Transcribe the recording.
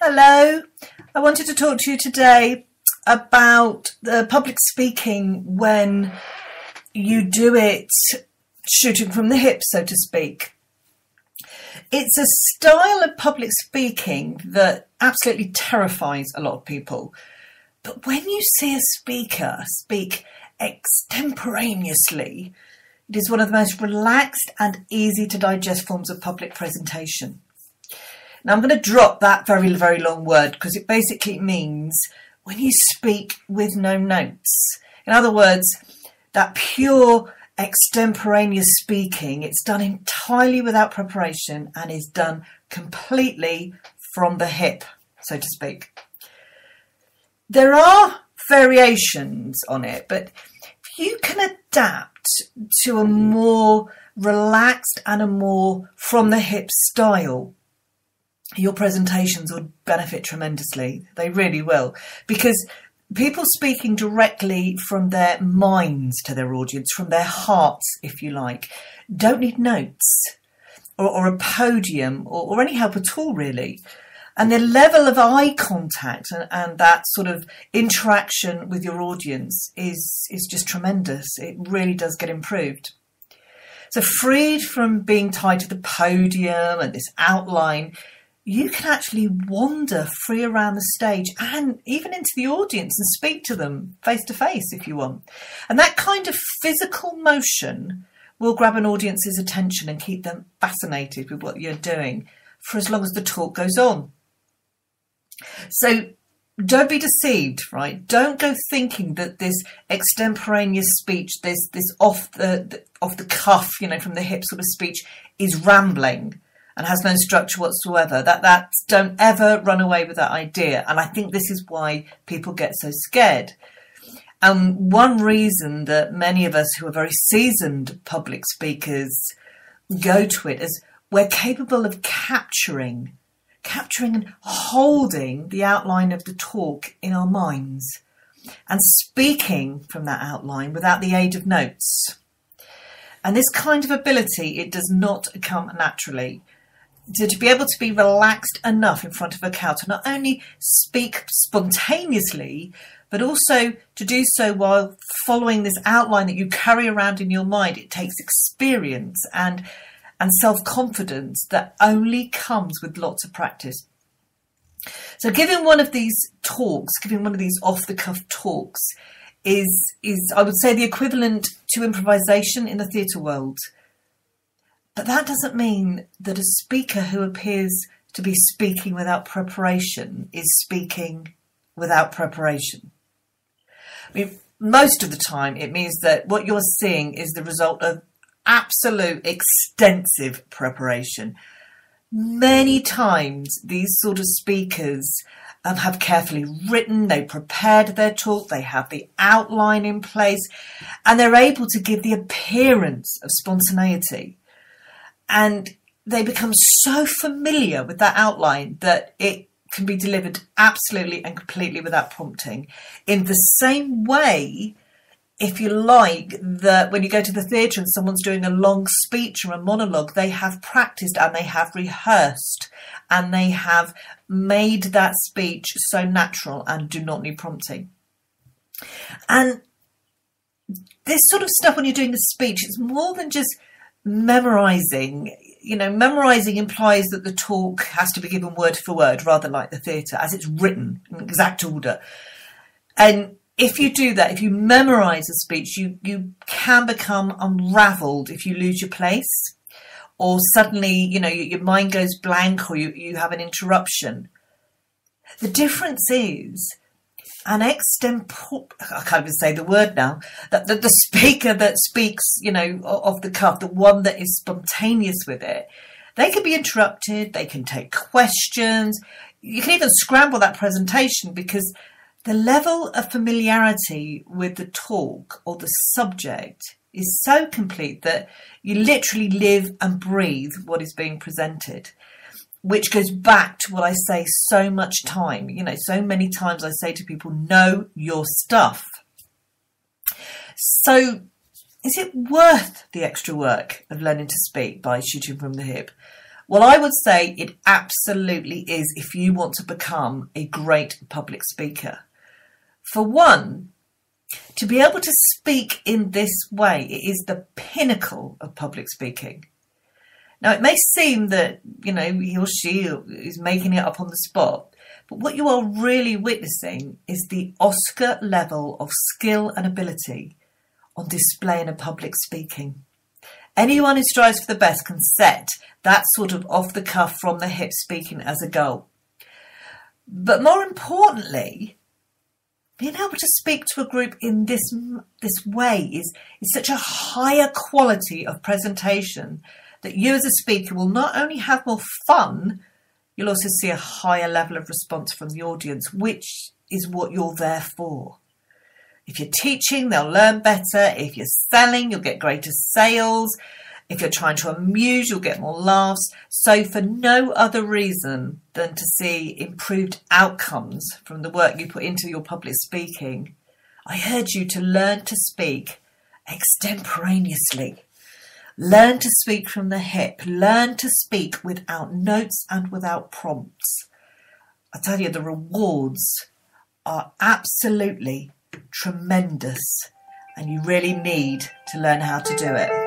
Hello, I wanted to talk to you today about public speaking when you do it shooting from the hip, so to speak. It's a style of public speaking that absolutely terrifies a lot of people. But when you see a speaker speak extemporaneously, it is one of the most relaxed and easy to digest forms of public presentation. Now, I'm going to drop that very, very long word because it basically means when you speak with no notes. In other words, that pure extemporaneous speaking, it's done entirely without preparation and is done completely from the hip, so to speak. There are variations on it, but if you can adapt to a more relaxed and a more from the hip style, your presentations will benefit tremendously. They really will, because people speaking directly from their minds to their audience, from their hearts, if you like, don't need notes or a podium or any help at all, really. And the level of eye contact and that sort of interaction with your audience is just tremendous. It really does get improved. So freed from being tied to the podium and this outline, you can actually wander free around the stage and even into the audience and speak to them face to face if you want. And that kind of physical motion will grab an audience's attention and keep them fascinated with what you're doing for as long as the talk goes on. So don't be deceived, right? Don't go thinking that this extemporaneous speech, this off the cuff, from the hip sort of speech is rambling and has no structure whatsoever. Don't ever run away with that idea. And I think this is why people get so scared. One reason that many of us who are very seasoned public speakers go to it is we're capable of capturing and holding the outline of the talk in our minds and speaking from that outline without the aid of notes. And this kind of ability, it does not come naturally. So to be able to be relaxed enough in front of a crowd to not only speak spontaneously, but also to do so while following this outline that you carry around in your mind, it takes experience and self-confidence that only comes with lots of practice. So giving one of these off-the-cuff talks is I would say the equivalent to improvisation in the theatre world. But that doesn't mean that a speaker who appears to be speaking without preparation is speaking without preparation. I mean, most of the time it means that what you're seeing is the result of absolute extensive preparation. Many times these sort of speakers have carefully written, they prepared their talk, they have the outline in place, and they're able to give the appearance of spontaneity. And they become so familiar with that outline that it can be delivered absolutely and completely without prompting. In the same way, if you like, that when you go to the theatre and someone's doing a long speech or a monologue, they have practiced and they have rehearsed and they have made that speech so natural and do not need prompting. And this sort of stuff when you're doing the speech, it's more than just memorising. Memorising implies that the talk has to be given word for word, rather like the theatre, as it's written in exact order. And if you do that, if you memorise a speech, you can become unravelled if you lose your place, or suddenly, your mind goes blank, or you have an interruption. The difference is I can't even say the word now, that the speaker that speaks, off the cuff, the one that is spontaneous with it, they can be interrupted, they can take questions, you can even scramble that presentation because the level of familiarity with the talk or the subject is so complete that you literally live and breathe what is being presented, which goes back to what I say so much time. So many times I say to people, know your stuff. So is it worth the extra work of learning to speak by shooting from the hip? Well, I would say it absolutely is if you want to become a great public speaker. For one, to be able to speak in this way, it is the pinnacle of public speaking. Now, it may seem that, he or she is making it up on the spot, but what you are really witnessing is the Oscar level of skill and ability on display in a public speaking. Anyone who strives for the best can set that sort of off-the-cuff, from-the-hip speaking as a goal. But more importantly, being able to speak to a group in this way is such a higher quality of presentation that you as a speaker will not only have more fun, you'll also see a higher level of response from the audience, which is what you're there for. If you're teaching, they'll learn better. If you're selling, you'll get greater sales. If you're trying to amuse, you'll get more laughs. So for no other reason than to see improved outcomes from the work you put into your public speaking, I urge you to learn to speak extemporaneously. Learn to speak from the hip. Learn to speak without notes and without prompts. I tell you, the rewards are absolutely tremendous, and you really need to learn how to do it.